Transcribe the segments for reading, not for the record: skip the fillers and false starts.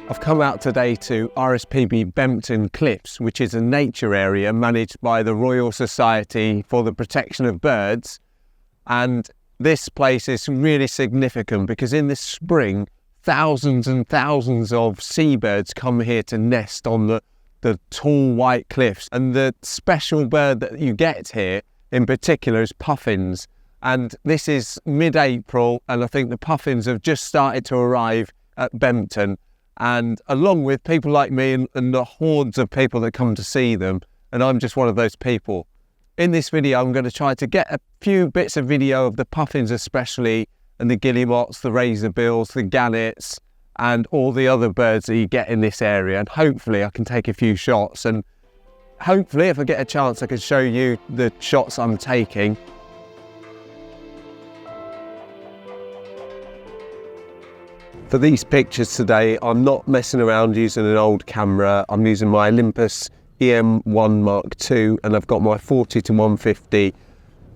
I've come out today to RSPB Bempton Cliffs, which is a nature area managed by the Royal Society for the Protection of Birds. And this place is really significant because in the spring, thousands and thousands of seabirds come here to nest on the tall white cliffs. And the special bird that you get here in particular is puffins. And this is mid-April, and I think the puffins have just started to arrive at Bempton. And along with people like me and the hordes of people that come to see them, and I'm just one of those people. In this video, I'm going to try to get a few bits of video of the puffins especially, and the guillemots, the razorbills, the gannets, and all the other birds that you get in this area. And hopefully I can take a few shots, and hopefully if I get a chance I can show you the shots I'm taking. For these pictures today, I'm not messing around using an old camera. I'm using my Olympus EM1 Mark II, and I've got my 40-150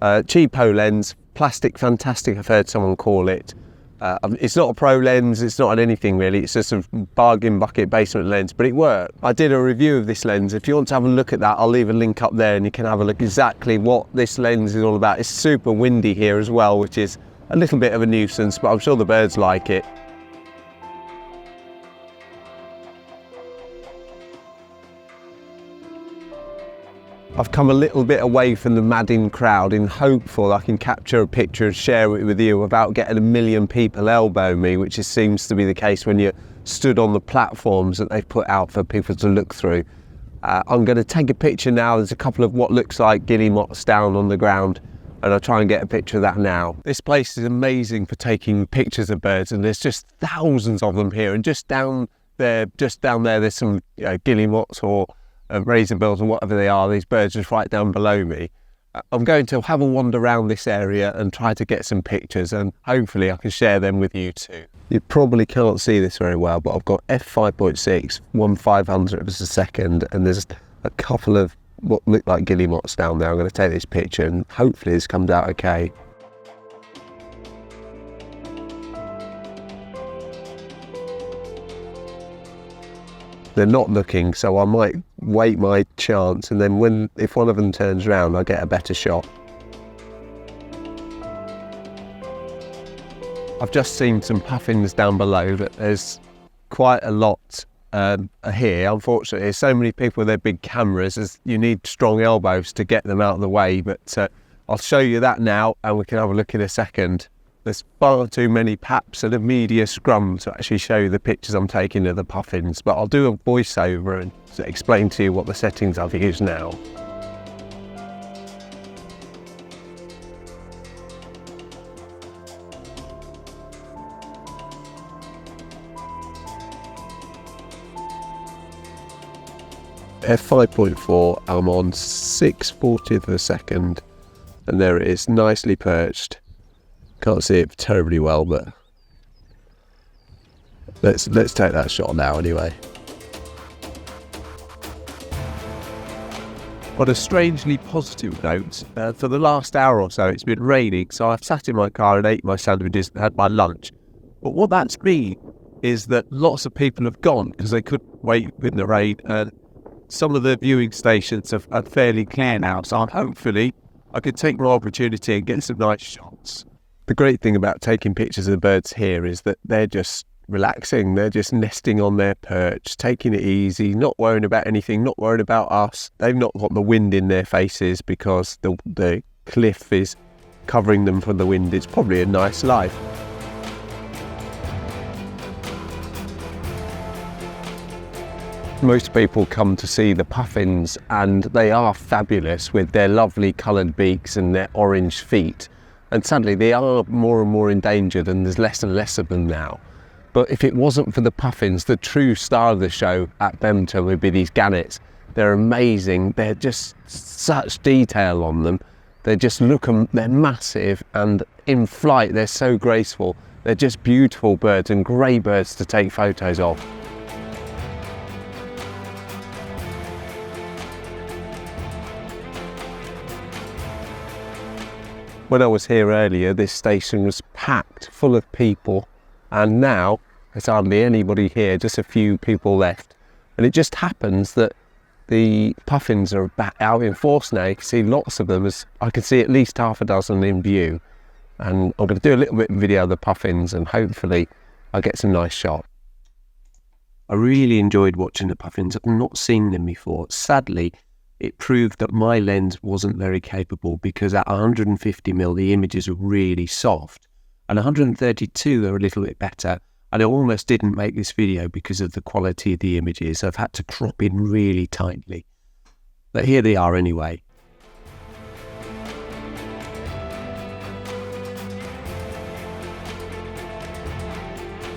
cheapo lens. Plastic fantastic, I've heard someone call it. It's not a pro lens, it's not an anything really, it's just a bargain bucket basement lens, but it worked. I did a review of this lens. If you want to have a look at that, I'll leave a link up there and you can have a look exactly what this lens is all about. It's super windy here as well, which is a little bit of a nuisance, but I'm sure the birds like it. I've come a little bit away from the madding crowd in hopeful I can capture a picture and share it with you without getting a million people elbow me, which seems to be the case when you're stood on the platforms that they've put out for people to look through. I'm going to take a picture now. There's a couple of what looks like guillemots down on the ground, and I'll try and get a picture of that now. This place is amazing for taking pictures of birds, and there's just thousands of them here. And just down there, there's some guillemots or razorbills or whatever they are. These birds just right down below me. I'm going to have a wander around this area and try to get some pictures, and hopefully I can share them with you too. You probably can't see this very well, but I've got f5.6, 1/500 of a second, and there's a couple of what look like guillemots down there. I'm going to take this picture and hopefully this comes out okay. They're not looking, so I might wait my chance, and then if one of them turns around, I'll get a better shot. I've just seen some puffins down below, but there's quite a lot here. Unfortunately, there's so many people with their big cameras, you need strong elbows to get them out of the way, but I'll show you that now, and we can have a look in a second. There's far too many paps and a media scrum to actually show you the pictures I'm taking of the puffins, but I'll do a voiceover and explain to you what the settings I've used now. f5.4, I'm on 6/40th of a second, and there it is, nicely perched. Can't see it terribly well, but let's take that shot now anyway. On a strangely positive note, for the last hour or so it's been raining, so I've sat in my car and ate my sandwiches and had my lunch. But what that's mean is that lots of people have gone because they couldn't wait in the rain, and some of the viewing stations are fairly clear now, so hopefully I can take my opportunity and get some nice shots. The great thing about taking pictures of the birds here is that they're just relaxing. They're just nesting on their perch, taking it easy, not worrying about anything, not worrying about us. They've not got the wind in their faces because the cliff is covering them from the wind. It's probably a nice life. Most people come to see the puffins, and they are fabulous with their lovely coloured beaks and their orange feet. And sadly, they are more and more endangered, and there's less and less of them now. But if it wasn't for the puffins, the true star of the show at Bempton would be these gannets. They're amazing. They're just such detail on them. They're massive, and in flight, they're so graceful. They're just beautiful birds and great birds to take photos of. When I was here earlier, this station was packed full of people, and now There's hardly anybody here, just a few people left. And it just happens that the puffins are back out in force now. You can see lots of them, as I can see at least half a dozen in view. And I'm going to do a little bit of video of the puffins and hopefully I'll get some nice shots. I really enjoyed watching the puffins. I've not seen them before. Sadly, it proved that my lens wasn't very capable, because at 150mm the images were really soft, and 132 are a little bit better, and I almost didn't make this video because of the quality of the images. I've had to crop in really tightly, but here they are anyway.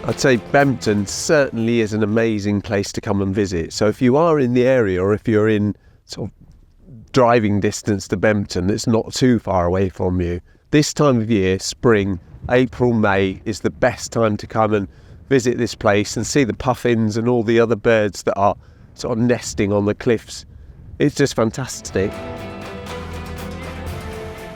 I'd say Bempton certainly is an amazing place to come and visit. So if you are in the area, or if you're in sort of driving distance to Bempton, it's not too far away from you. This time of year, spring, April, May, is the best time to come and visit this place and see the puffins and all the other birds that are sort of nesting on the cliffs. It's just fantastic.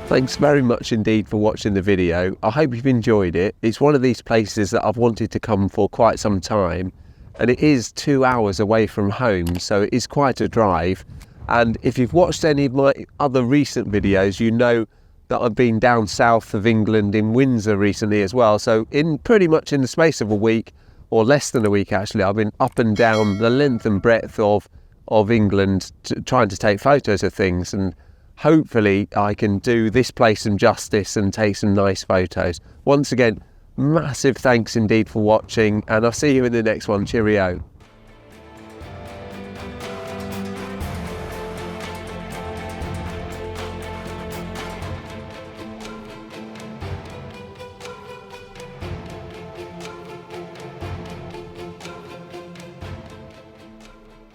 Thanks very much indeed for watching the video. I hope you've enjoyed it. It's one of these places that I've wanted to come for quite some time, and it is 2 hours away from home, so it is quite a drive. And if you've watched any of my other recent videos, you know that I've been down south of England in Windsor recently as well. So in pretty much in the space of a week, or less than a week actually, I've been up and down the length and breadth of England trying to take photos of things, and hopefully I can do this place some justice and take some nice photos. Once again, massive thanks indeed for watching, and I'll see you in the next one. Cheerio.